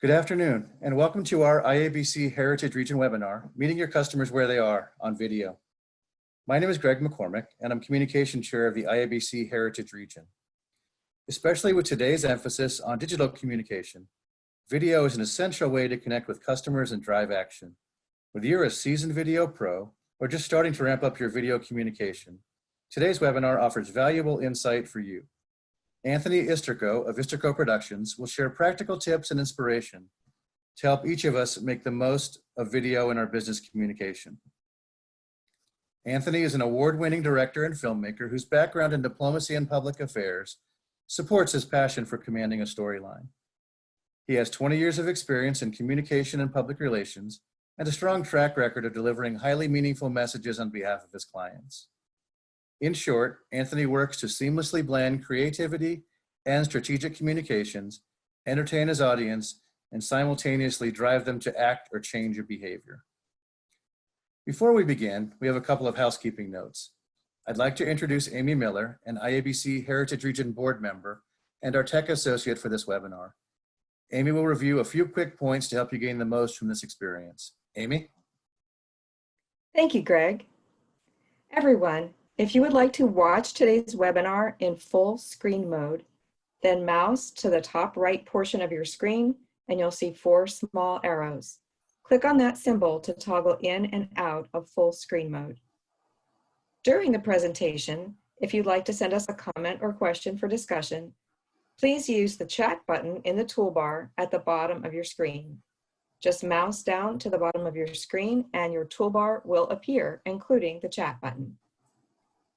Good afternoon, and welcome to our IABC Heritage Region webinar, Meeting Your Customers Where They Are on Video. My name is Greg McCormick, and I'm Communication Chair of the IABC Heritage Region. Especially with today's emphasis on digital communication, video is an essential way to connect with customers and drive action. Whether you're a seasoned video pro or just starting to ramp up your video communication, today's webinar offers valuable insight for you. Anthony Istrico of Istrico Productions will share practical tips and inspiration to help each of us make the most of video in our business communication. Anthony is an award-winning director and filmmaker whose background in diplomacy and public affairs supports his passion for commanding a storyline. He has 20 years of experience in communication and public relations and a strong track record of delivering highly meaningful messages on behalf of his clients. In short, Anthony works to seamlessly blend creativity and strategic communications, entertain his audience, and simultaneously drive them to act or change a behavior. Before we begin, we have a couple of housekeeping notes. I'd like to introduce Amy Miller, an IABC Heritage Region board member and our tech associate for this webinar. Amy will review a few quick points to help you gain the most from this experience. Amy? Thank you, Greg. Everyone, if you would like to watch today's webinar in full screen mode, then mouse to the top right portion of your screen and you'll see 4 small arrows. Click on that symbol to toggle in and out of full screen mode. During the presentation, if you'd like to send us a comment or question for discussion, please use the chat button in the toolbar at the bottom of your screen. Just mouse down to the bottom of your screen and your toolbar will appear, including the chat button.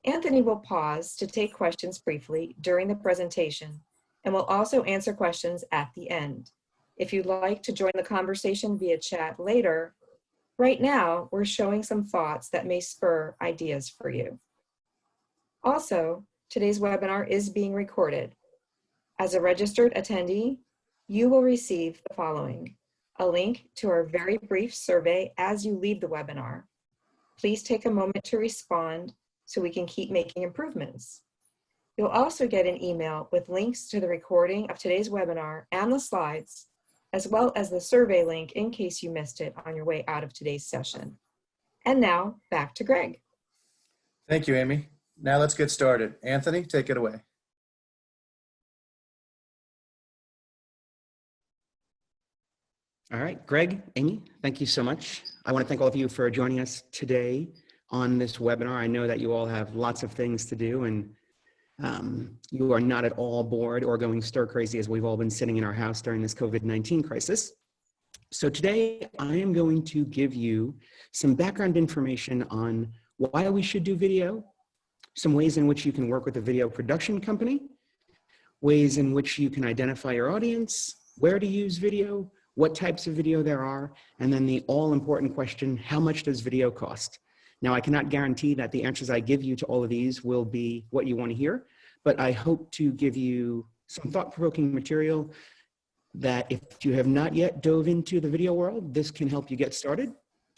Anthony will pause to take questions briefly during the presentation and will also answer questions at the end. If you'd like to join the conversation via chat later, right now we're showing some thoughts that may spur ideas for you. Also, today's webinar is being recorded. As a registered attendee, you will receive the following: a link to our very brief survey as you leave the webinar. Please take a moment to respond so we can keep making improvements. You'll also get an email with links to the recording of today's webinar and the slides, as well as the survey link in case you missed it on your way out of today's session. And now, back to Greg. Thank you, Amy. Now let's get started. Anthony, take it away. All right, Greg, Amy, thank you so much. I want to thank all of you for joining us today on this webinar. I know that you all have lots of things to do and you are not at all bored or going stir crazy as we've all been sitting in our house during this COVID-19 crisis. So today I am going to give you some background information on why we should do video, some ways in which you can work with a video production company, ways in which you can identify your audience, where to use video, what types of video there are, and then the all-important question, how much does video cost? Now, I cannot guarantee that the answers I give you to all of these will be what you want to hear, but I hope to give you some thought-provoking material that if you have not yet dove into the video world, this can help you get started.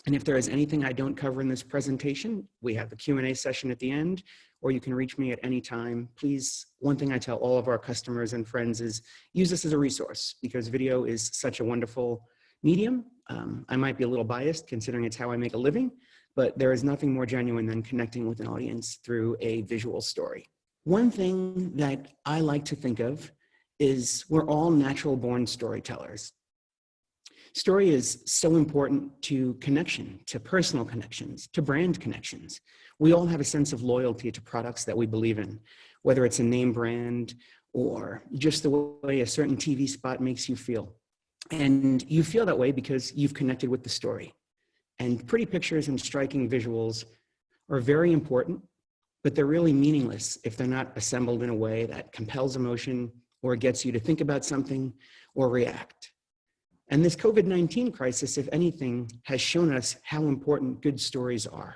And if there is anything I don't cover in this presentation, we have a Q&A session at the end, or you can reach me at any time. Please, one thing I tell all of our customers and friends is use this as a resource because video is such a wonderful medium. I might be a little biased considering it's how I make a living, but there is nothing more genuine than connecting with an audience through a visual story. One thing that I like to think of is we're all natural born storytellers. Story is so important to connection, to personal connections, to brand connections. We all have a sense of loyalty to products that we believe in, whether it's a name brand or just the way a certain TV spot makes you feel. And you feel that way because you've connected with the story. And pretty pictures and striking visuals are very important, but they're really meaningless if they're not assembled in a way that compels emotion or gets you to think about something or react. And this COVID-19 crisis, if anything, has shown us how important good stories are.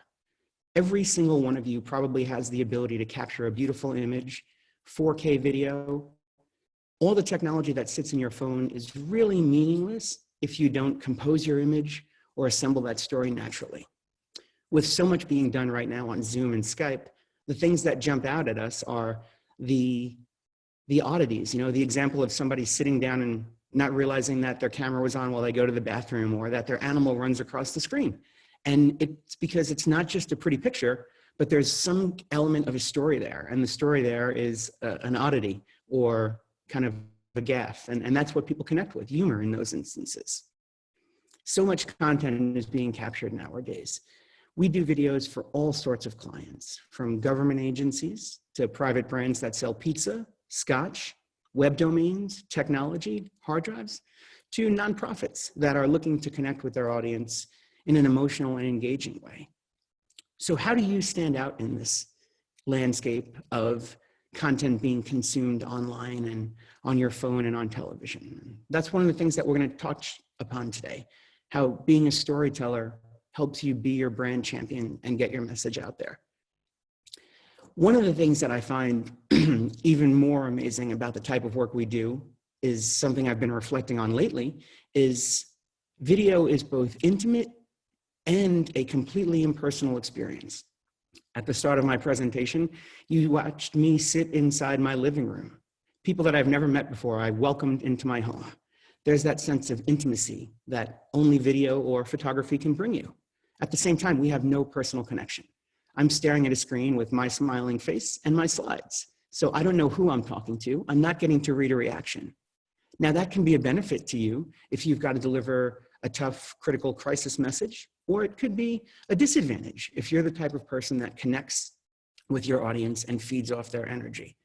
Every single one of you probably has the ability to capture a beautiful image, 4K video. All the technology that sits in your phone is really meaningless if you don't compose your image or assemble that story naturally. With so much being done right now on Zoom and Skype, the things that jump out at us are the oddities, you know, the example of somebody sitting down and not realizing that their camera was on while they go to the bathroom, or that their animal runs across the screen. And it's because it's not just a pretty picture, but there's some element of a story there. And the story there is an oddity or kind of a gaffe. And that's what people connect with, humor in those instances. So much content is being captured nowadays. We do videos for all sorts of clients, from government agencies to private brands that sell pizza, scotch, web domains, technology, hard drives, to nonprofits that are looking to connect with their audience in an emotional and engaging way. So how do you stand out in this landscape of content being consumed online and on your phone and on television? That's one of the things that we're going to touch upon today, how being a storyteller helps you be your brand champion and get your message out there. One of the things that I find even more amazing about the type of work we do is something I've been reflecting on lately, is video is both intimate and a completely impersonal experience. At the start of my presentation, you watched me sit inside my living room. People that I've never met before, I welcomed into my home. There's that sense of intimacy that only video or photography can bring you. At the same time, we have no personal connection. I'm staring at a screen with my smiling face and my slides. So I don't know who I'm talking to. I'm not getting to read a reaction. Now that can be a benefit to you if you've got to deliver a tough, critical crisis message, or it could be a disadvantage if you're the type of person that connects with your audience and feeds off their energy.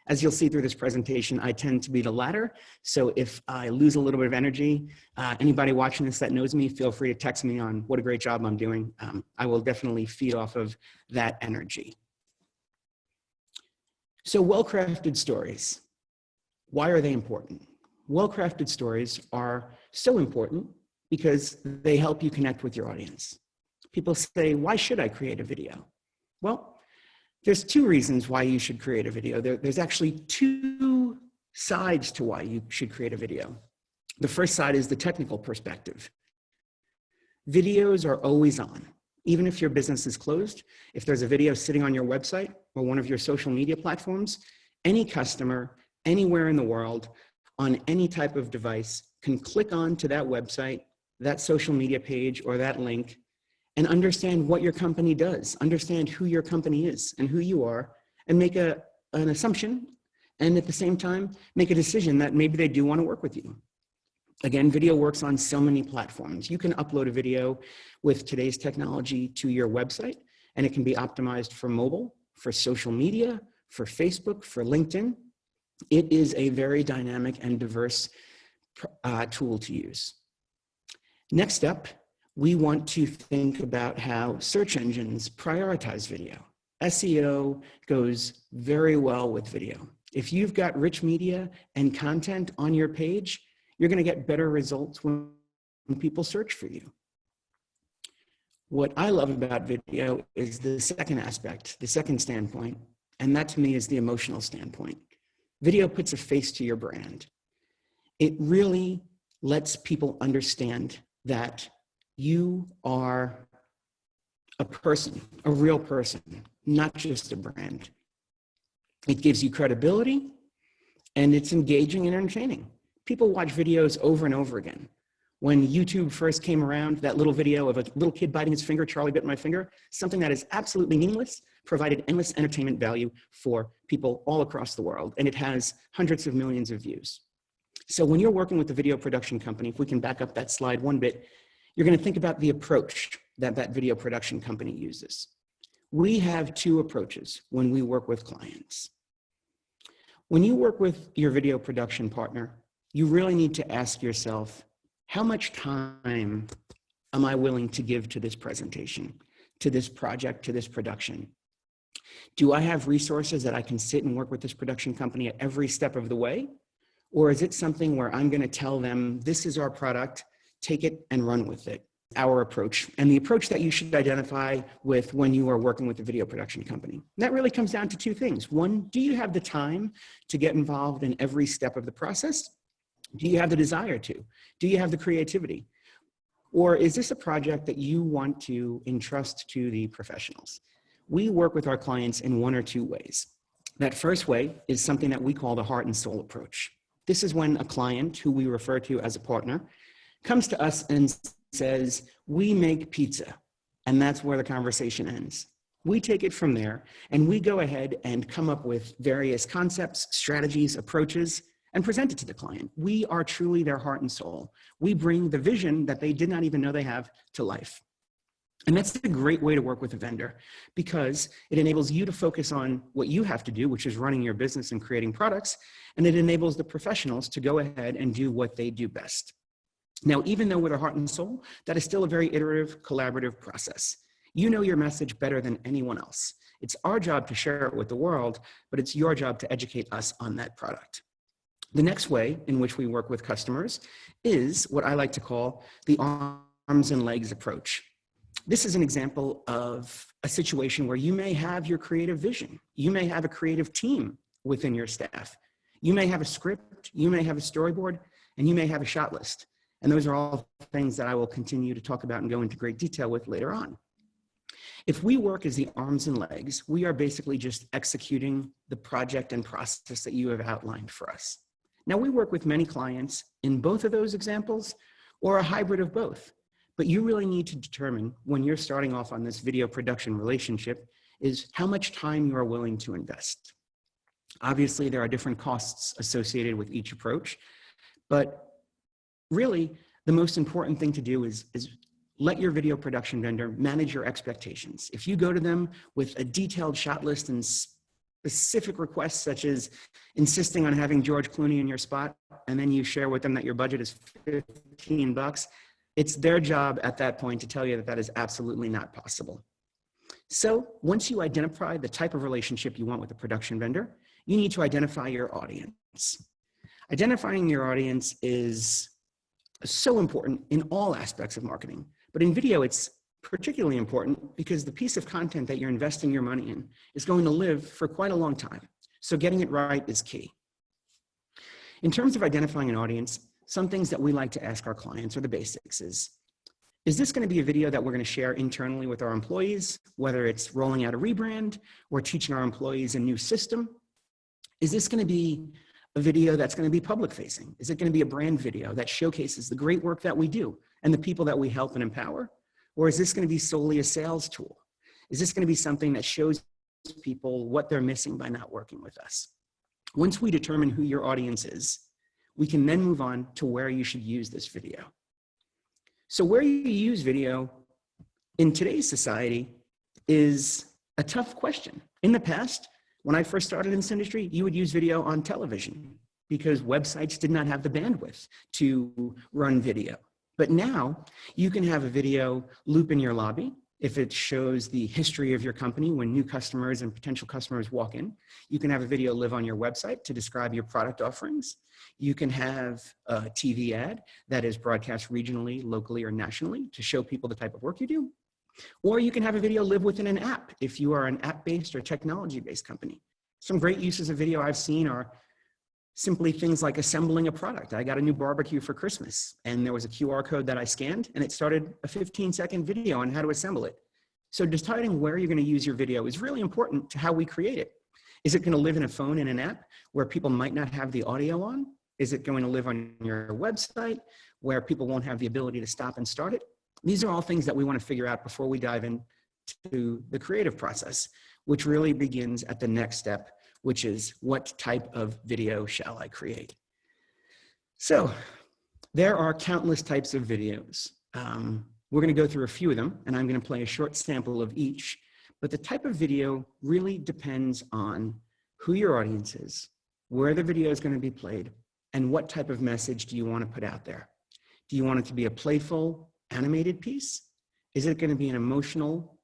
As you'll see through this presentation, I tend to be the latter. So if I lose a little bit of energy, anybody watching this that knows me, feel free to text me on what a great job I'm doing. I will definitely feed off of that energy. So well-crafted stories, why are they important? Well-crafted stories are so important because they help you connect with your audience. People say, why should I create a video? Well, there's two reasons why you should create a video. There's actually two sides to why you should create a video. The first side is the technical perspective. Videos are always on. Even if your business is closed, if there's a video sitting on your website or one of your social media platforms, any customer anywhere in the world on any type of device can click on to that website, that social media page, or that link, and understand what your company does, understand who your company is and who you are, and make an assumption, and at the same time, make a decision that maybe they do want to work with you. Again, video works on so many platforms. You can upload a video with today's technology to your website, and it can be optimized for mobile, for social media, for Facebook, for LinkedIn. It is a very dynamic and diverse tool to use. Next up, we want to think about how search engines prioritize video. SEO goes very well with video. If you've got rich media and content on your page, you're going to get better results when people search for you. What I love about video is the second aspect, the second standpoint, and that to me is the emotional standpoint. Video puts a face to your brand. It really lets people understand that you are a person, a real person, not just a brand. It gives you credibility, and it's engaging and entertaining. People watch videos over and over again. When YouTube first came around, that little video of a little kid biting his finger, Charlie bit my finger, something that is absolutely meaningless, provided endless entertainment value for people all across the world, and it has hundreds of millions of views. So when you're working with a video production company, if we can back up that slide one bit, you're going to think about the approach that that video production company uses. We have two approaches when we work with clients. When you work with your video production partner, you really need to ask yourself, how much time am I willing to give to this presentation, to this project, to this production? Do I have resources that I can sit and work with this production company at every step of the way? Or is it something where I'm going to tell them, this is our product, take it and run with it? Our approach, and the approach that you should identify with when you are working with a video production company. And that really comes down to two things. One, do you have the time to get involved in every step of the process? Do you have the desire to? Do you have the creativity? Or is this a project that you want to entrust to the professionals? We work with our clients in one or two ways. That first way is something that we call the heart and soul approach. This is when a client, who we refer to as a partner, comes to us and says, we make pizza. And that's where the conversation ends. We take it from there and we go ahead and come up with various concepts, strategies, approaches, and present it to the client. We are truly their heart and soul. We bring the vision that they did not even know they have to life. And that's a great way to work with a vendor because it enables you to focus on what you have to do, which is running your business and creating products. And it enables the professionals to go ahead and do what they do best. Now, even though we're their heart and soul, that is still a very iterative, collaborative process. You know your message better than anyone else. It's our job to share it with the world, but it's your job to educate us on that product. The next way in which we work with customers is what I like to call the arms and legs approach. This is an example of a situation where you may have your creative vision. You may have a creative team within your staff. You may have a script, you may have a storyboard, and you may have a shot list. And those are all things that I will continue to talk about and go into great detail with later on. If we work as the arms and legs, we are basically just executing the project and process that you have outlined for us. Now, we work with many clients in both of those examples or a hybrid of both, but you really need to determine when you're starting off on this video production relationship is how much time you are willing to invest. Obviously, there are different costs associated with each approach, but really the most important thing to do is let your video production vendor manage your expectations. If you go to them with a detailed shot list and specific requests, such as insisting on having George Clooney in your spot, and then you share with them that your budget is $15, it's their job at that point to tell you that that is absolutely not possible. So once you identify the type of relationship you want with a production vendor, you need to identify your audience. Identifying your audience is so important in all aspects of marketing. But in video, it's particularly important because the piece of content that you're investing your money in is going to live for quite a long time. So getting it right is key. In terms of identifying an audience, some things that we like to ask our clients are the basics is this going to be a video that we're going to share internally with our employees, whether it's rolling out a rebrand or teaching our employees a new system? Is this going to be a video that's going to be public facing? Is it going to be a brand video that showcases the great work that we do and the people that we help and empower? Or is this going to be solely a sales tool? Is this going to be something that shows people what they're missing by not working with us? Once we determine who your audience is, we can then move on to where you should use this video. So where you use video in today's society is a tough question. In the past, when I first started in this industry, you would use video on television because websites did not have the bandwidth to run video. But now you can have a video loop in your lobby if it shows the history of your company when new customers and potential customers walk in. You can have a video live on your website to describe your product offerings. You can have a TV ad that is broadcast regionally, locally, or nationally to show people the type of work you do. Or you can have a video live within an app if you are an app-based or technology-based company. Some great uses of video I've seen are simply things like assembling a product. I got a new barbecue for Christmas, and there was a QR code that I scanned, and it started a 15-second video on how to assemble it. So deciding where you're going to use your video is really important to how we create it. Is it going to live in a phone in an app where people might not have the audio on? Is it going to live on your website where people won't have the ability to stop and start it? These are all things that we want to figure out before we dive into the creative process, which really begins at the next step, which is what type of video shall I create? So there are countless types of videos. We're going to go through a few of them, and I'm going to play a short sample of each. But the type of video really depends on who your audience is, where the video is going to be played, and what type of message do you want to put out there. Do you want it to be a playful, animated piece? Is it going to be an emotional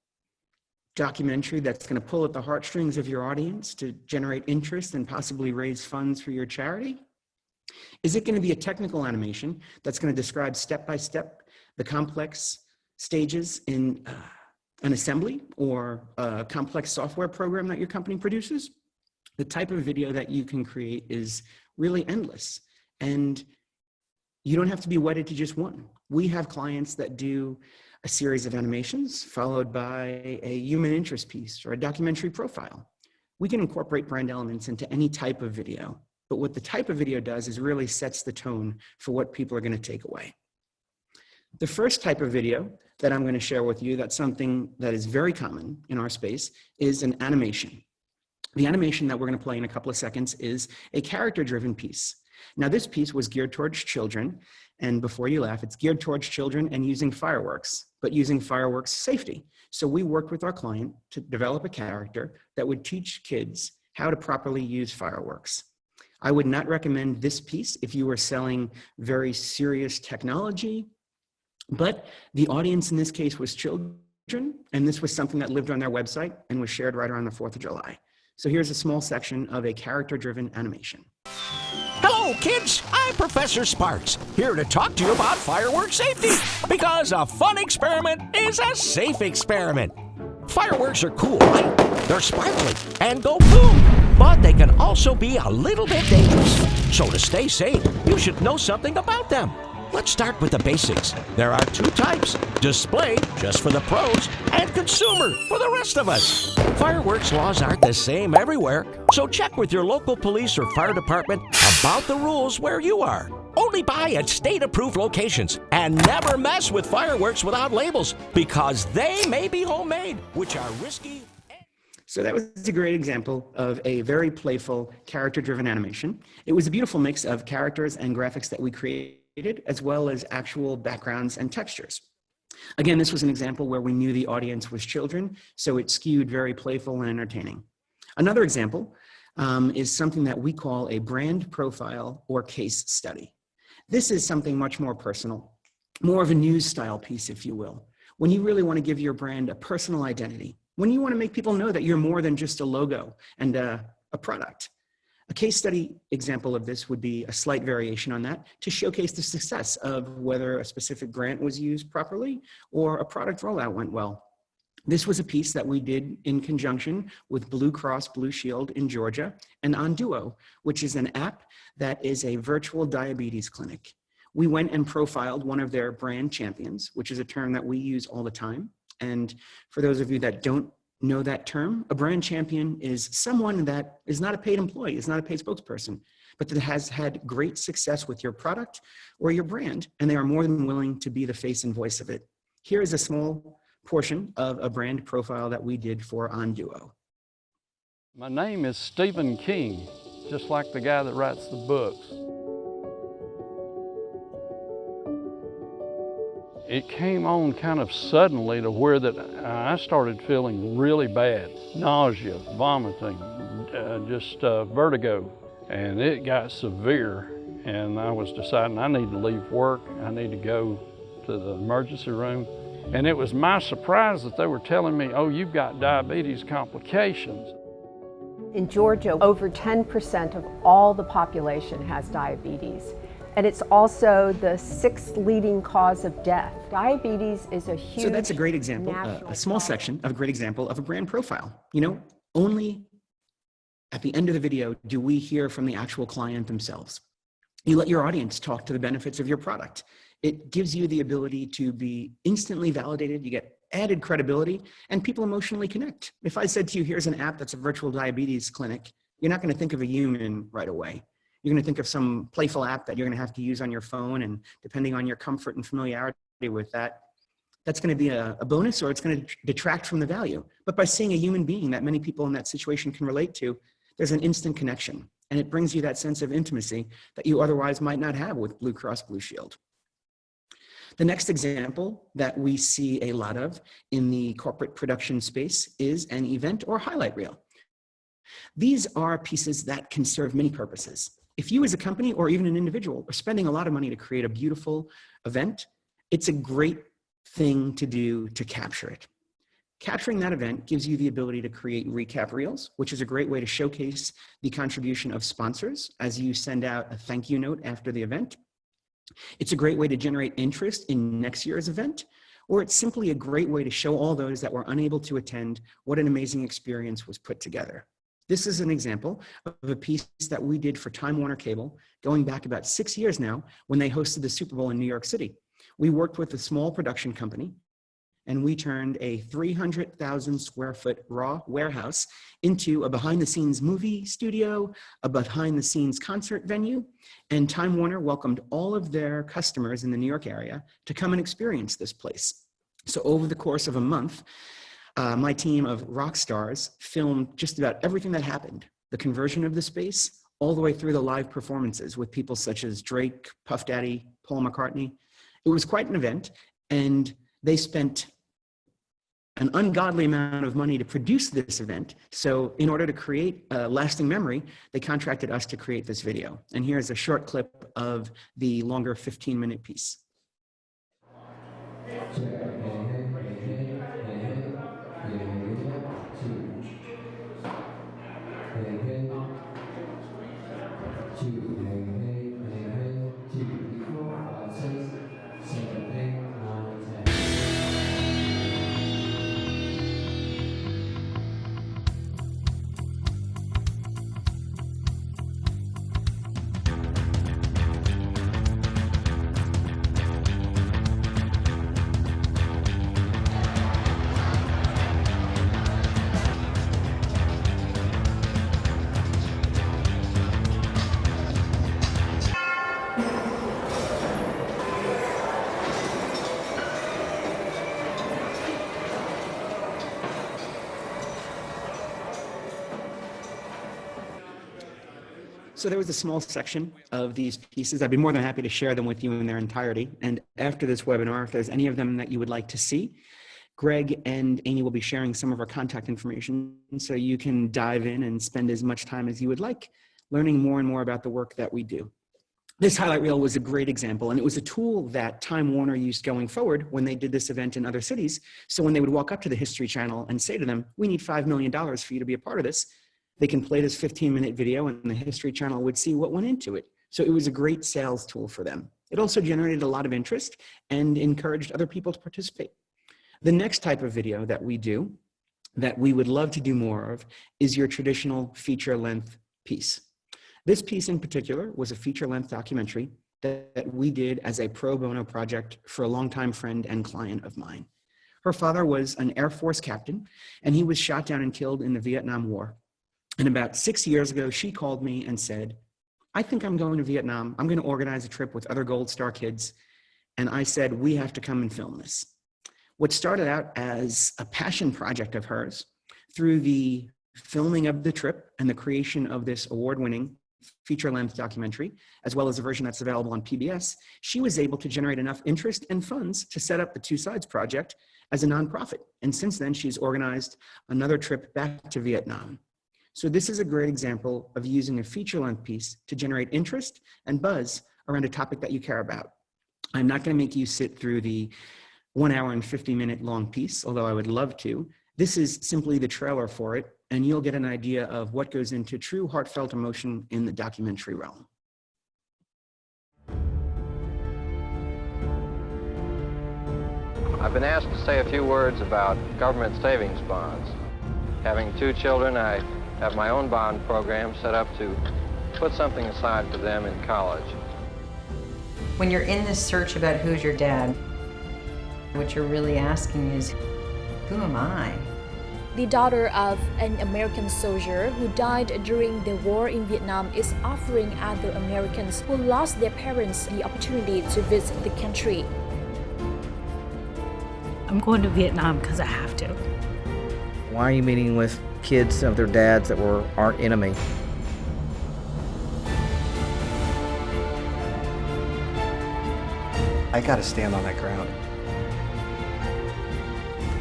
documentary that's going to pull at the heartstrings of your audience to generate interest and possibly raise funds for your charity? Is it going to be a technical animation that's going to describe step-by-step the complex stages in an assembly or a complex software program that your company produces? The type of video that you can create is really endless, and you don't have to be wedded to just one. We have clients that do a series of animations followed by a human interest piece or a documentary profile. We can incorporate brand elements into any type of video, but what the type of video does is really sets the tone for what people are going to take away. The first type of video that I'm going to share with you, that's something that is very common in our space, is an animation. The animation that we're going to play in a couple of seconds is a character-driven piece. Now, this piece was geared towards children, and before you laugh, it's geared towards children and using fireworks, but using fireworks safety. So we worked with our client to develop a character that would teach kids how to properly use fireworks. I would not recommend this piece if you were selling very serious technology, but the audience in this case was children, and this was something that lived on their website and was shared right around the 4th of July. So here's a small section of a character-driven animation. Hello, kids. I'm Professor Sparks, here to talk to you about fireworks safety, because a fun experiment is a safe experiment. Fireworks are cool, right? They're sparkly and go boom, but they can also be a little bit dangerous. So to stay safe, you should know something about them. Let's start with the basics. There are 2 types: display, just for the pros, and consumer, for the rest of us. Fireworks laws aren't the same everywhere, so check with your local police or fire department about the rules where you are. Only buy at state-approved locations, and never mess with fireworks without labels, because they may be homemade, which are risky. So that was a great example of a very playful, character-driven animation. It was a beautiful mix of characters and graphics that we created, as well as actual backgrounds and textures. Again, this was an example where we knew the audience was children, so it skewed very playful and entertaining. Another example is something that we call a brand profile or case study. This is something much more personal, more of a news style piece, if you will. When you really want to give your brand a personal identity, when you want to make people know that you're more than just a logo and a product. A case study example of this would be a slight variation on that to showcase the success of whether a specific grant was used properly or a product rollout went well. This was a piece that we did in conjunction with Blue Cross Blue Shield in Georgia and Onduo, which is an app that is a virtual diabetes clinic. We went and profiled one of their brand champions, which is a term that we use all the time. And for those of you that don't know that term, a brand champion is someone that is not a paid employee, is not a paid spokesperson, but that has had great success with your product or your brand, and they are more than willing to be the face and voice of it. Here is a small portion of a brand profile that we did for Onduo. My name is Stephen King, just like the guy that writes the books. It came on kind of suddenly to where that I started feeling really bad. Nausea, vomiting, just vertigo. And it got severe, and I was deciding I need to leave work. I need to go to the emergency room. And it was my surprise that they were telling me, oh, you've got diabetes complications. In Georgia, over 10% of all the population has diabetes. And it's also the 6th leading cause of death. Diabetes is a huge. So that's a great example, a small section of a great example of a brand profile. You know, only at the end of the video do we hear from the actual client themselves. You let your audience talk to the benefits of your product. It gives you the ability to be instantly validated. You get added credibility, and people emotionally connect. If I said to you, here's an app that's a virtual diabetes clinic, you're not going to think of a human right away. You're going to think of some playful app that you're going to have to use on your phone, and depending on your comfort and familiarity with that, that's going to be a bonus, or it's going to detract from the value. But by seeing a human being that many people in that situation can relate to, there's an instant connection, and it brings you that sense of intimacy that you otherwise might not have with Blue Cross Blue Shield. The next example that we see a lot of in the corporate production space is an event or highlight reel. These are pieces that can serve many purposes. If you as a company or even an individual are spending a lot of money to create a beautiful event, it's a great thing to do to capture it. Capturing that event gives you the ability to create recap reels, which is a great way to showcase the contribution of sponsors as you send out a thank you note after the event. It's a great way to generate interest in next year's event, or it's simply a great way to show all those that were unable to attend what an amazing experience was put together. This is an example of a piece that we did for Time Warner Cable going back about 6 years now when they hosted the Super Bowl in New York City. We worked with a small production company and we turned a 300,000 square foot raw warehouse into a behind the scenes movie studio, a behind the scenes concert venue, and Time Warner welcomed all of their customers in the New York area to come and experience this place. So over the course of a month, my team of rock stars filmed just about everything that happened, the conversion of the space, all the way through the live performances with people such as Drake, Puff Daddy, Paul McCartney. It was quite an event, and they spent an ungodly amount of money to produce this event. So in order to create a lasting memory, they contracted us to create this video. And here's a short clip of the longer 15-minute piece. So there was a small section of these pieces. I'd be more than happy to share them with you in their entirety. And after this webinar, if there's any of them that you would like to see, Greg and Amy will be sharing some of our contact information so you can dive in and spend as much time as you would like learning more and more about the work that we do. This highlight reel was a great example, and it was a tool that Time Warner used going forward when they did this event in other cities. So when they would walk up to the History Channel and say to them, "We need $5 million for you to be a part of this," they can play this 15-minute video and the History Channel would see what went into it. So it was a great sales tool for them. It also generated a lot of interest and encouraged other people to participate. The next type of video that we do, that we would love to do more of, is your traditional feature-length piece. This piece in particular was a feature-length documentary that we did as a pro bono project for a longtime friend and client of mine. Her father was an Air Force captain, and he was shot down and killed in the Vietnam War. And about 6 years ago, she called me and said, "I think I'm going to Vietnam. I'm going to organize a trip with other Gold Star kids." And I said, "We have to come and film this." What started out as a passion project of hers, through the filming of the trip and the creation of this award-winning feature-length documentary, as well as a version that's available on PBS, she was able to generate enough interest and funds to set up the Two Sides Project as a nonprofit. And since then, she's organized another trip back to Vietnam. So this is a great example of using a feature-length piece to generate interest and buzz around a topic that you care about. I'm not going to make you sit through the 1 hour and 50-minute long piece, although I would love to. This is simply the trailer for it, and you'll get an idea of what goes into true heartfelt emotion in the documentary realm. I've been asked to say a few words about government savings bonds. Having 2 children, I have my own bond program set up to put something aside for them in college. When you're in this search about who's your dad, what you're really asking is, who am I? The daughter of an American soldier who died during the war in Vietnam is offering other Americans who lost their parents the opportunity to visit the country. I'm going to Vietnam because I have to. Why are you meeting with kids of their dads that were our enemy? I gotta stand on that ground.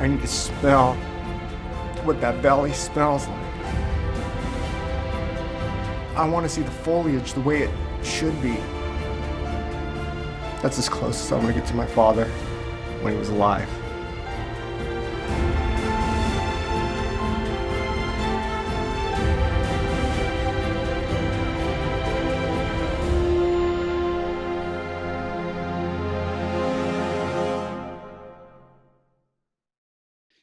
I need to smell what that valley smells like. I want to see the foliage the way it should be. That's as close as I'm gonna get to my father when he was alive.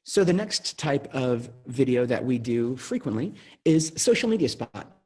So the next type of video that we do frequently is social media spot.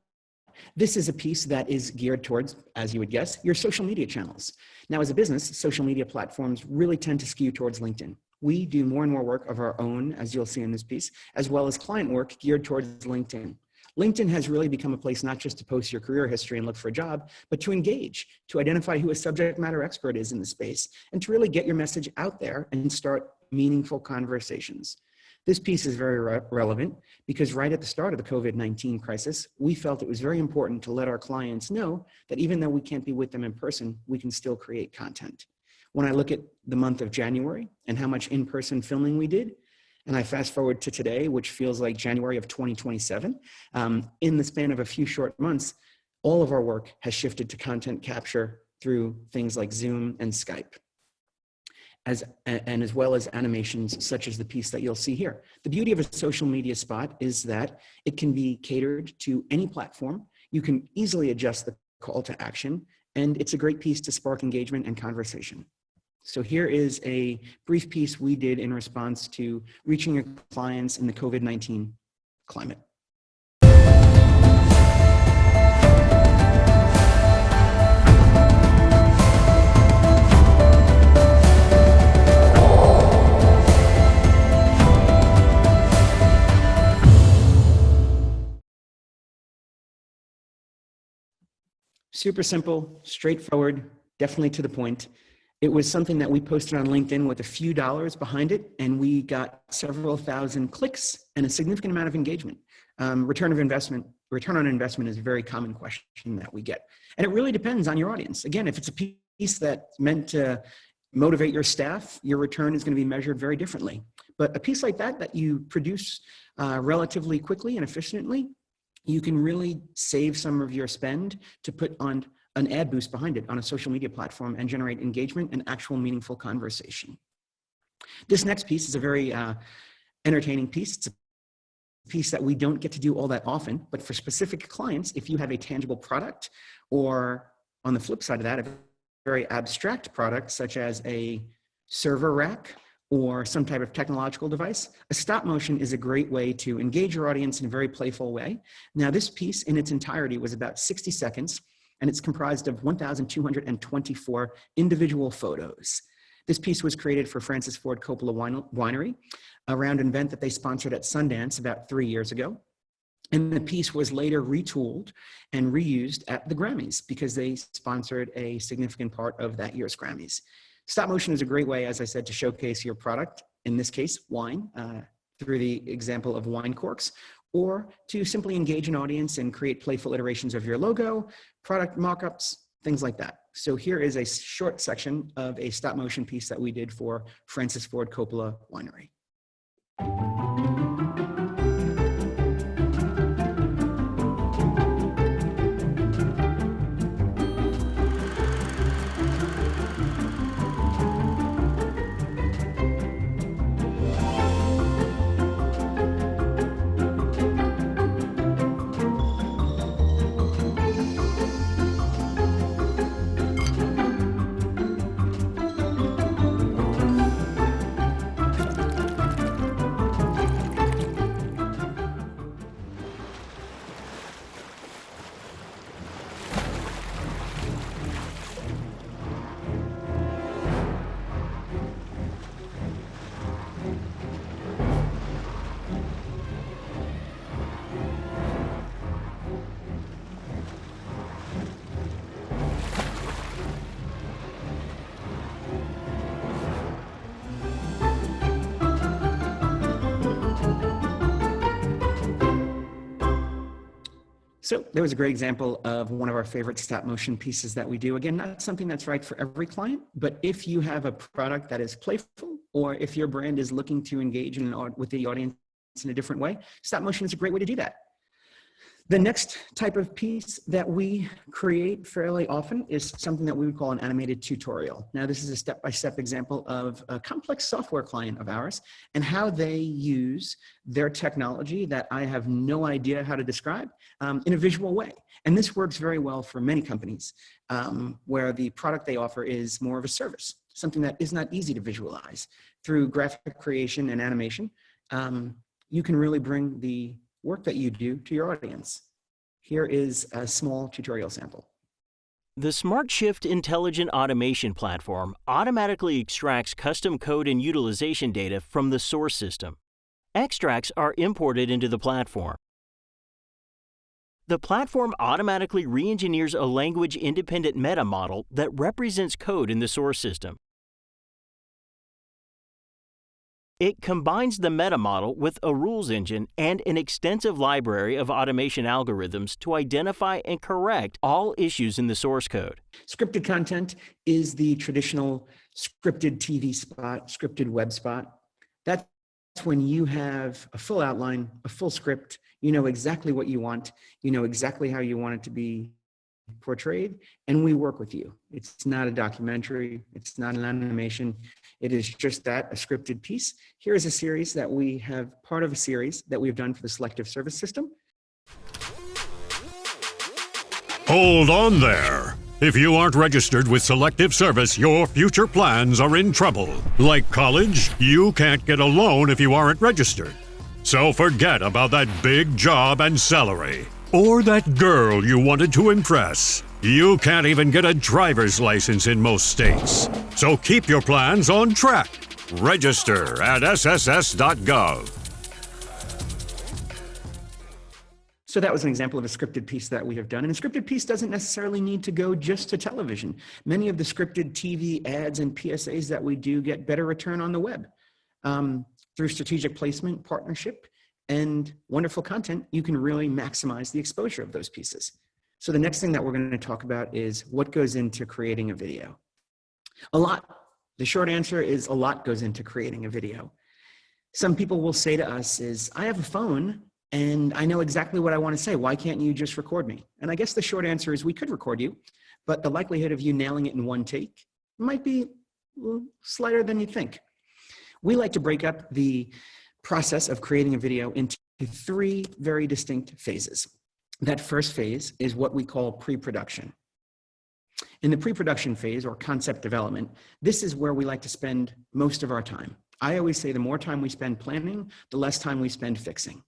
This is a piece that is geared towards, as you would guess, your social media channels. Now, as a business, social media platforms really tend to skew towards LinkedIn. we do more and more work of our own, as you'll see in this piece, as well as client work geared towards LinkedIn. LinkedIn has really become a place not just to post your career history and look for a job, but to engage, to identify who a subject matter expert is in the space, and to really get your message out there and start meaningful conversations. This piece is very relevant because right at the start of the COVID-19 crisis, we felt it was very important to let our clients know that even though we can't be with them in person, we can still create content. When I look at the month of January and how much in-person filming we did, and I fast forward to today, which feels like January of 2027, in the span of a few short months, all of our work has shifted to content capture through things like Zoom and Skype, as well as animations such as the piece that you'll see here. The beauty of a social media spot is that it can be catered to any platform. You can easily adjust the call to action, and it's a great piece to spark engagement and conversation. So here is a brief piece we did in response to reaching your clients in the COVID-19 climate. Super simple, straightforward, definitely to the point. It was something that we posted on LinkedIn with a few dollars behind it, and we got several thousand clicks and a significant amount of engagement. Return on investment is a very common question that we get. And it really depends on your audience. Again, if it's a piece that's meant to motivate your staff, your return is going to be measured very differently. But a piece like that you produce relatively quickly and efficiently, you can really save some of your spend to put on an ad boost behind it on a social media platform and generate engagement and actual meaningful conversation. This next piece is a very entertaining piece. It's a piece that we don't get to do all that often, but for specific clients, if you have a tangible product, or on the flip side of that, a very abstract product such as a server rack or some type of technological device, a stop motion is a great way to engage your audience in a very playful way. Now, this piece in its entirety was about 60 seconds, and it's comprised of 1,224 individual photos. This piece was created for Francis Ford Coppola Winery around an event that they sponsored at Sundance about 3 years ago. And the piece was later retooled and reused at the Grammys because they sponsored a significant part of that year's Grammys. Stop motion is a great way, as I said, to showcase your product, in this case, wine, through the example of wine corks, or to simply engage an audience and create playful iterations of your logo, product mock-ups, things like that. So here is a short section of a stop motion piece that we did for Francis Ford Coppola Winery. So there was a great example of one of our favorite stop motion pieces that we do. Again, not something that's right for every client, but if you have a product that is playful, or if your brand is looking to engage with the audience in a different way, stop motion is a great way to do that. The next type of piece that we create fairly often is something that we would call an animated tutorial. Now, this is a step-by-step example of a complex software client of ours and how they use their technology that I have no idea how to describe in a visual way. And this works very well for many companies where the product they offer is more of a service, something that is not easy to visualize. Through graphic creation and animation, you can really bring the work that you do to your audience. Here is a small tutorial sample. The SmartShift intelligent automation platform automatically extracts custom code and utilization data from the source system. Extracts are imported into the platform. The platform automatically re-engineers a language-independent meta model that represents code in the source system. It combines the meta model with a rules engine and an extensive library of automation algorithms to identify and correct all issues in the source code. Scripted content is the traditional scripted TV spot, scripted web spot. That's when you have a full outline, a full script, you know exactly what you want, you know exactly how you want it to be portrayed, and we work with you. It's not a documentary, it's not an animation, it is just that, a scripted piece. Here is a series that we have, part of a series that we've done for the Selective Service System. Hold on there. If you aren't registered with Selective Service, your future plans are in trouble. Like college, you can't get a loan if you aren't registered. So forget about that big job and salary. Or that girl you wanted to impress. You can't even get a driver's license in most states. So keep your plans on track. Register at sss.gov. So that was an example of a scripted piece that we have done. And a scripted piece doesn't necessarily need to go just to television. Many of the scripted TV ads and PSAs that we do get better return on the web. Through strategic placement, partnership, and wonderful content, you can really maximize the exposure of those pieces. So the next thing that we're going to talk about is what goes into creating a video. A lot. The short answer is a lot goes into creating a video. Some people will say to us is, I have a phone and I know exactly what I want to say. Why can't you just record me? And I guess the short answer is we could record you, but the likelihood of you nailing it in one take might be slighter than you think. We like to break up the process of creating a video into three very distinct phases. That first phase is what we call pre-production. In the pre-production phase, or concept development, this is where we like to spend most of our time. I always say the more time we spend planning, the less time we spend fixing.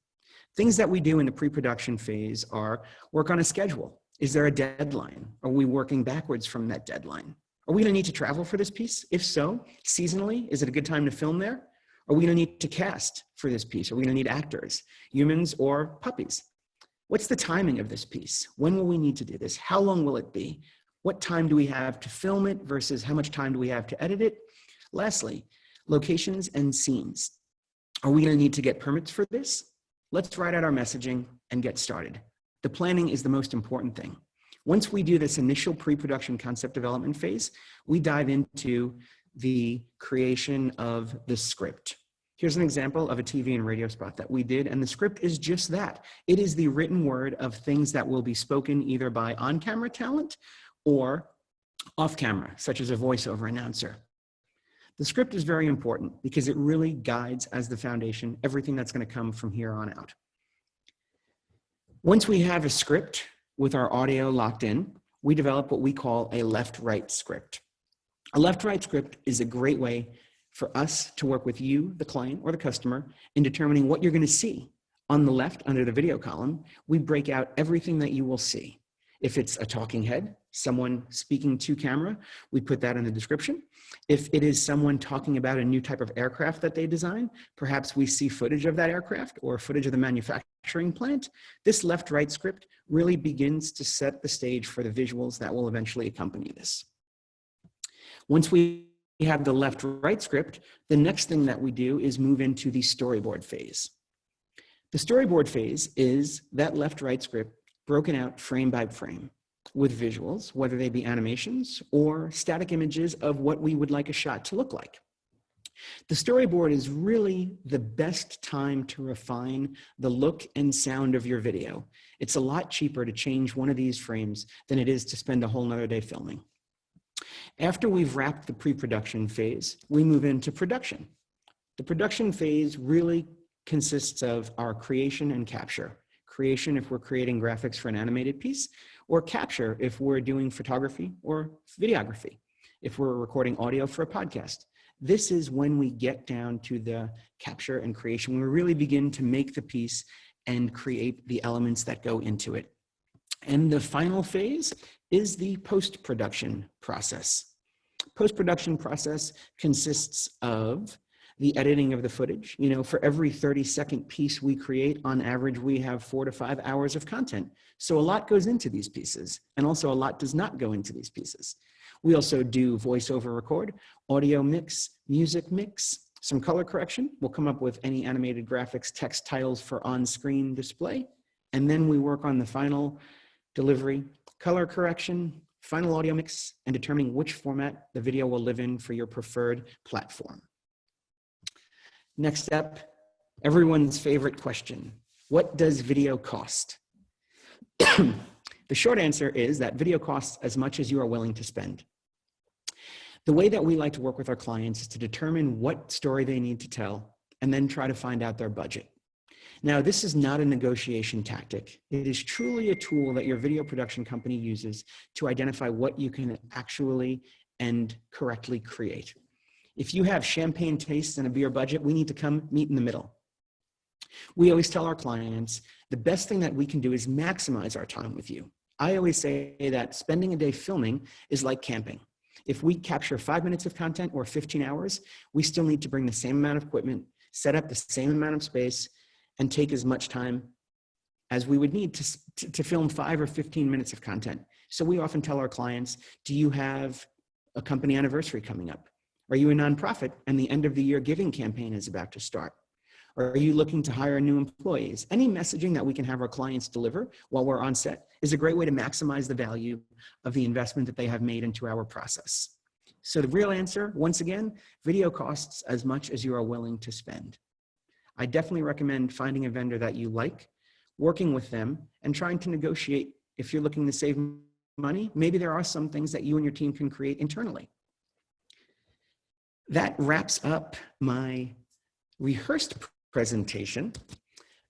Things that we do in the pre-production phase are work on a schedule. Is there a deadline? Are we working backwards from that deadline? Are we going to need to travel for this piece? If so, seasonally, is it a good time to film there? Are we going to need to cast for this piece? Are we going to need actors, humans or puppies? What's the timing of this piece? When will we need to do this? How long will it be? What time do we have to film it versus how much time do we have to edit it? Lastly, locations and scenes. Are we going to need to get permits for this? Let's write out our messaging and get started. The planning is the most important thing. Once we do this initial pre-production concept development phase, we dive into the creation of the script. Here's an example of a TV and radio spot that we did, and the script is just that. It is the written word of things that will be spoken either by on-camera talent or off-camera, such as a voiceover announcer. The script is very important because it really guides as the foundation everything that's going to come from here on out. Once we have a script with our audio locked in, we develop what we call a LeftRight Script. A LeftRight Script is a great way for us to work with you, the client or the customer, in determining what you're going to see. On the left, under the video column, we break out everything that you will see. If it's a talking head, someone speaking to camera, we put that in the description. If it is someone talking about a new type of aircraft that they design, perhaps we see footage of that aircraft or footage of the manufacturing plant. This LeftRight Script really begins to set the stage for the visuals that will eventually accompany this. Once we have the LeftRight Script, the next thing that we do is move into the storyboard phase. The storyboard phase is that LeftRight Script broken out frame by frame with visuals, whether they be animations or static images of what we would like a shot to look like. The storyboard is really the best time to refine the look and sound of your video. It's a lot cheaper to change one of these frames than it is to spend a whole nother day filming. After we've wrapped the pre-production phase, we move into production. The production phase really consists of our creation and capture. Creation if we're creating graphics for an animated piece, or capture if we're doing photography or videography, if we're recording audio for a podcast. This is when we get down to the capture and creation, when we really begin to make the piece and create the elements that go into it. And the final phase is the post-production process. Post-production process consists of the editing of the footage. You know, for every 30-second piece we create, on average, we have 4 to 5 hours of content. So a lot goes into these pieces, and also a lot does not go into these pieces. We also do voiceover record, audio mix, music mix, some color correction. We'll come up with any animated graphics, text titles for on-screen display. And then we work on the final delivery, color correction, final audio mix, and determining which format the video will live in for your preferred platform. Next step, everyone's favorite question. What does video cost? The short answer is that video costs as much as you are willing to spend. The way that we like to work with our clients is to determine what story they need to tell and then try to find out their budget. Now, this is not a negotiation tactic. It is truly a tool that your video production company uses to identify what you can actually and correctly create. If you have champagne tastes and a beer budget, we need to come meet in the middle. We always tell our clients, the best thing that we can do is maximize our time with you. I always say that spending a day filming is like camping. If we capture 5 minutes of content or 15 hours, we still need to bring the same amount of equipment, set up the same amount of space, and take as much time as we would need to film 5 or 15 minutes of content. So we often tell our clients, do you have a company anniversary coming up? Are you a nonprofit and the end of the year giving campaign is about to start? Or are you looking to hire new employees? Any messaging that we can have our clients deliver while we're on set is a great way to maximize the value of the investment that they have made into our process. So the real answer, once again, video costs as much as you are willing to spend. I definitely recommend finding a vendor that you like, working with them, and trying to negotiate. If you're looking to save money, maybe there are some things that you and your team can create internally. That wraps up my rehearsed presentation.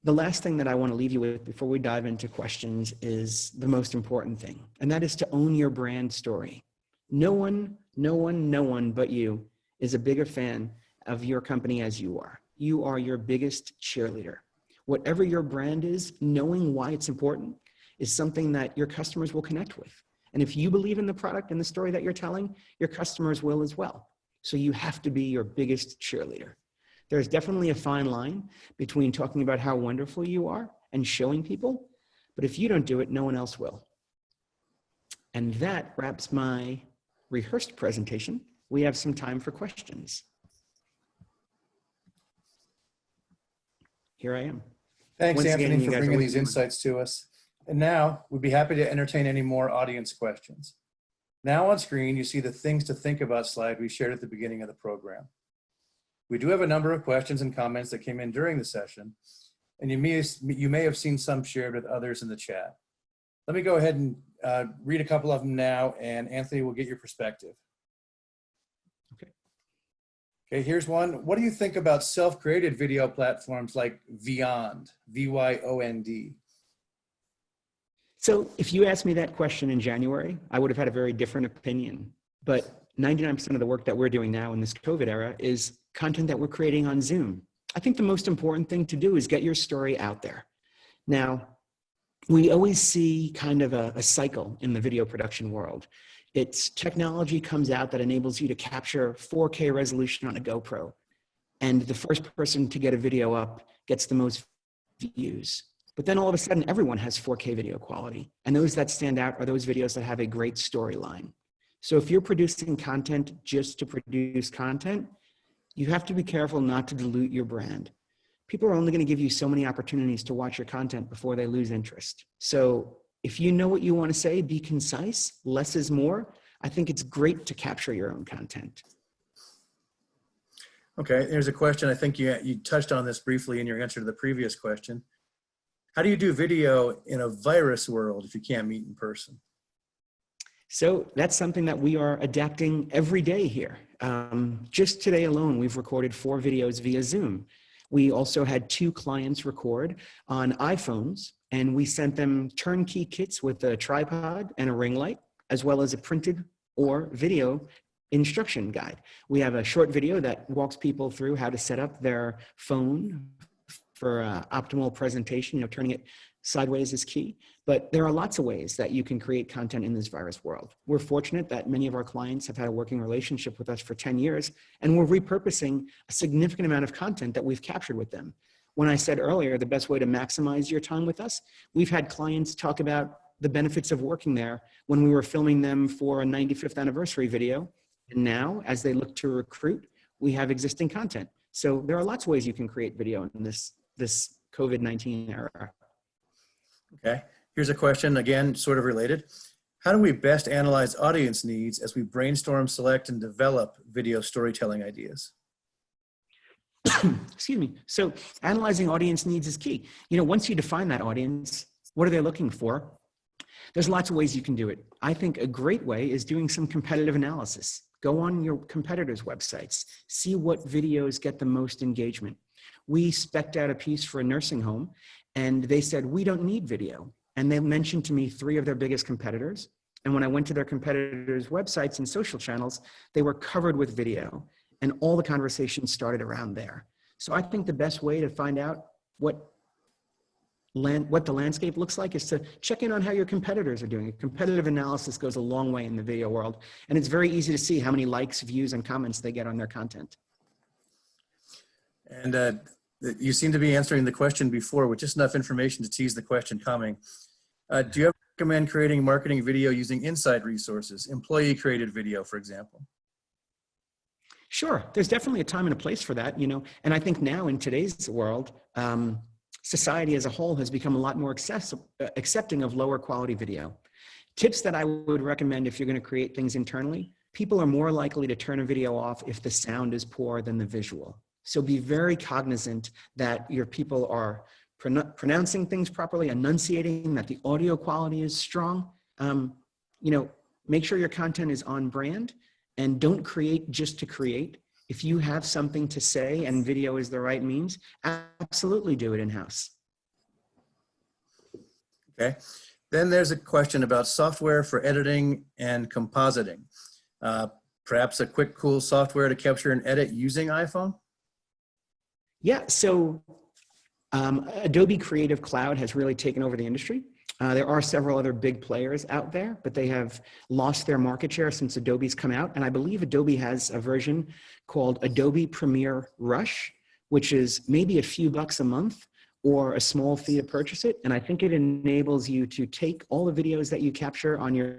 The last thing that I want to leave you with before we dive into questions is the most important thing, and that is to own your brand story. No one but you is a bigger fan of your company as you are. You are your biggest cheerleader. Whatever your brand is, knowing why it's important is something that your customers will connect with. And if you believe in the product and the story that you're telling, your customers will as well. So you have to be your biggest cheerleader. There's definitely a fine line between talking about how wonderful you are and showing people, but if you don't do it, no one else will. And that wraps my rehearsed presentation. We have some time for questions. Here I am. Thanks, Once Anthony, again, you for guys bringing always these do insights to us. And now we'd be happy to entertain any more audience questions. Now on screen, you see the things to think about slide we shared at the beginning of the program. We do have a number of questions and comments that came in during the session, and you may have seen some shared with others in the chat. Let me go ahead and read a couple of them now, and Anthony will get your perspective. Okay, here's one. What do you think about self-created video platforms like Vyond, V-Y-O-N-D? So if you asked me that question in January, I would have had a very different opinion. But 99% of the work that we're doing now in this COVID era is content that we're creating on Zoom. I think the most important thing to do is get your story out there. Now, we always see kind of a cycle in the video production world. It's technology comes out that enables you to capture 4K resolution on a GoPro. And the first person to get a video up gets the most views. But then all of a sudden, everyone has 4K video quality. And those that stand out are those videos that have a great storyline. So if you're producing content just to produce content, you have to be careful not to dilute your brand. People are only going to give you so many opportunities to watch your content before they lose interest. So if you know what you want to say, be concise, less is more. I think it's great to capture your own content. Okay, there's a question. I think you touched on this briefly in your answer to the previous question. How do you do video in a virus world if you can't meet in person? So that's something that we are adapting every day here. Just today alone, we've recorded 4 videos via Zoom. We also had 2 clients record on iPhones, and we sent them turnkey kits with a tripod and a ring light, as well as a printed or video instruction guide. We have a short video that walks people through how to set up their phone for optimal presentation, turning it sideways is key. But there are lots of ways that you can create content in this virus world. We're fortunate that many of our clients have had a working relationship with us for 10 years, and we're repurposing a significant amount of content that we've captured with them. When I said earlier, the best way to maximize your time with us, we've had clients talk about the benefits of working there when we were filming them for a 95th anniversary video. And now, as they look to recruit, we have existing content. So there are lots of ways you can create video in this COVID-19 era. Okay, here's a question, again, sort of related. How do we best analyze audience needs as we brainstorm, select, and develop video storytelling ideas? Excuse me. So analyzing audience needs is key. You know, once you define that audience, what are they looking for? There's lots of ways you can do it. I think a great way is doing some competitive analysis. Go on your competitors' websites, see what videos get the most engagement. We spec'd out a piece for a nursing home, and they said, we don't need video. And they mentioned to me 3 of their biggest competitors. And when I went to their competitors' websites and social channels, they were covered with video. And all the conversations started around there. So I think the best way to find out what the landscape looks like is to check in on how your competitors are doing. A competitive analysis goes a long way in the video world. And it's very easy to see how many likes, views, and comments they get on their content. And you seem to be answering the question before with just enough information to tease the question coming. Do you ever recommend creating marketing video using inside resources, employee-created video, for example? Sure, there's definitely a time and a place for that, you know, and I think now in today's world, society as a whole has become a lot more accepting of lower quality video. Tips that I would recommend if you're going to create things internally, people are more likely to turn a video off if the sound is poor than the visual. So be very cognizant that your people are pronouncing things properly, enunciating, that the audio quality is strong. You know, make sure your content is on brand. And don't create just to create. If you have something to say and video is the right means, absolutely do it in-house. Okay. Then there's a question about software for editing and compositing. Perhaps a quick, cool software to capture and edit using iPhone? Yeah, so Adobe Creative Cloud has really taken over the industry. There are several other big players out there, but they have lost their market share since Adobe's come out. And I believe Adobe has a version called Adobe Premiere Rush, which is maybe a few bucks a month or a small fee to purchase it. And I think it enables you to take all the videos that you capture on your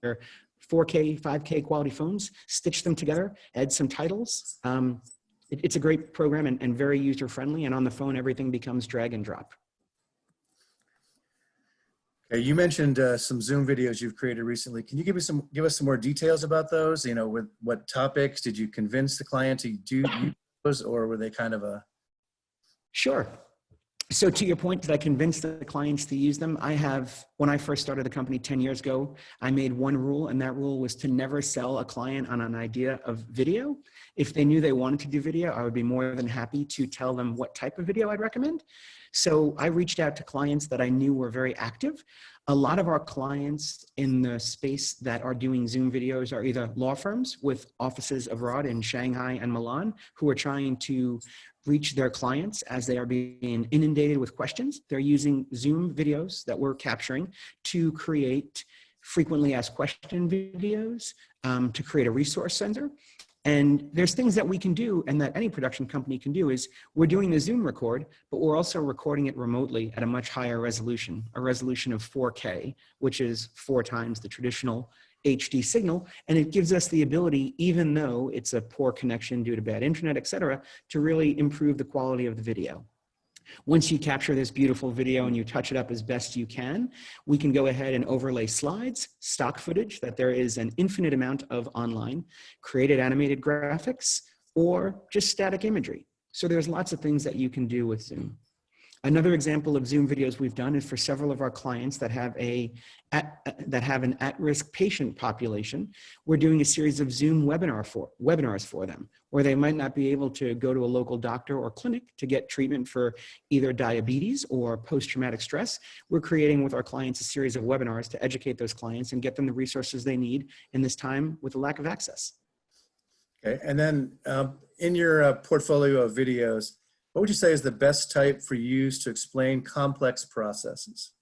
4K, 5K quality phones, stitch them together, add some titles. It's a great program and very user-friendly. And on the phone, everything becomes drag and drop. Okay, you mentioned some Zoom videos you've created recently. Can you give us some more details about those? You know, with what topics did you convince the client to do those, or were they kind of a? Sure. So to your point, did I convince the clients to use them? When I first started the company 10 years ago, I made one rule, and that rule was to never sell a client on an idea of video. If they knew they wanted to do video, I would be more than happy to tell them what type of video I'd recommend. So I reached out to clients that I knew were very active. A lot of our clients in the space that are doing Zoom videos are either law firms with offices abroad in Shanghai and Milan who are trying to reach their clients as they are being inundated with questions. They're using Zoom videos that we're capturing to create frequently asked question videos, to create a resource center. And there's things that we can do and that any production company can do is we're doing the Zoom record, but we're also recording it remotely at a much higher resolution, a resolution of 4K, which is 4 times the traditional HD signal. And it gives us the ability, even though it's a poor connection due to bad internet, et cetera, to really improve the quality of the video. Once you capture this beautiful video and you touch it up as best you can, we can go ahead and overlay slides, stock footage that there is an infinite amount of online, created animated graphics, or just static imagery. So there's lots of things that you can do with Zoom. Another example of Zoom videos we've done is for several of our clients that have an at-risk patient population. We're doing a series of Zoom webinars for them, where they might not be able to go to a local doctor or clinic to get treatment for either diabetes or post-traumatic stress. We're creating with our clients a series of webinars to educate those clients and get them the resources they need in this time with a lack of access. Okay, and then in your portfolio of videos, What would you say is the best type for use to explain complex processes?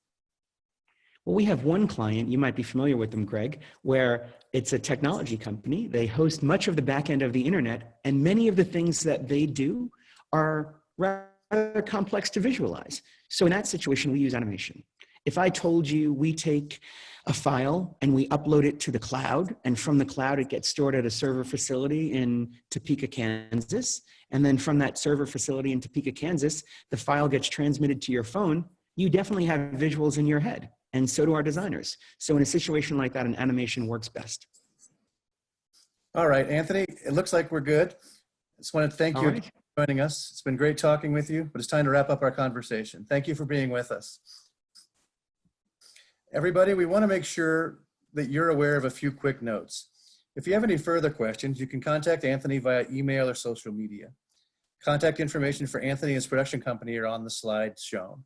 Well, we have one client, you might be familiar with them, Greg, where it's a technology company. They host much of the back end of the internet, and many of the things that they do are rather complex to visualize. So in that situation, we use animation. If I told you we take a file and we upload it to the cloud, and from the cloud it gets stored at a server facility in Topeka, Kansas, and then from that server facility in Topeka, Kansas, the file gets transmitted to your phone, you definitely have visuals in your head, and so do our designers. So in a situation like that, an animation works best. All right, Anthony, it looks like we're good. I just want to thank you for joining us. It's been great talking with you, but it's time to wrap up our conversation. Thank you for being with us. Everybody, we want to make sure that you're aware of a few quick notes. If you have any further questions, you can contact Anthony via email or social media. Contact information for Anthony and his production company are on the slide shown.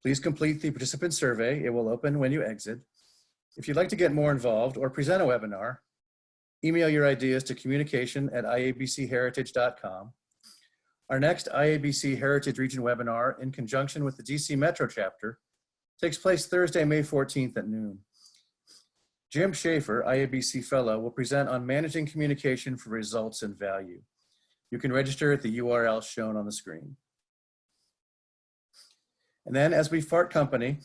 Please complete the participant survey. It will open when you exit. If you'd like to get more involved or present a webinar, email your ideas to communication@iabcheritage.com. Our next IABC Heritage Region webinar, in conjunction with the DC Metro chapter, takes place Thursday, May 14th at noon. Jim Schaefer, IABC Fellow, will present on managing communication for results and value. You can register at the URL shown on the screen. And then, as we part company,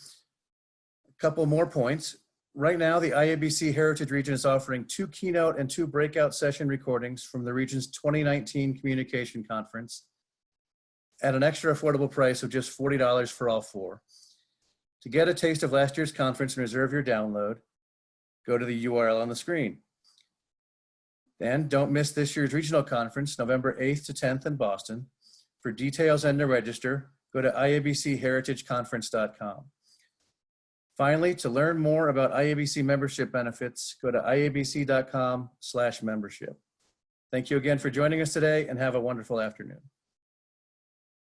a couple more points. Right now, the IABC Heritage Region is offering 2 keynote and 2 breakout session recordings from the region's 2019 Communication Conference at an extra affordable price of just $40 for all 4. To get a taste of last year's conference and reserve your download, go to the URL on the screen. Then don't miss this year's regional conference, November 8th to 10th in Boston. For details and to register, go to iabcheritage.conference.com. Finally, to learn more about IABC membership benefits, go to iabc.com/membership. Thank you again for joining us today, and have a wonderful afternoon.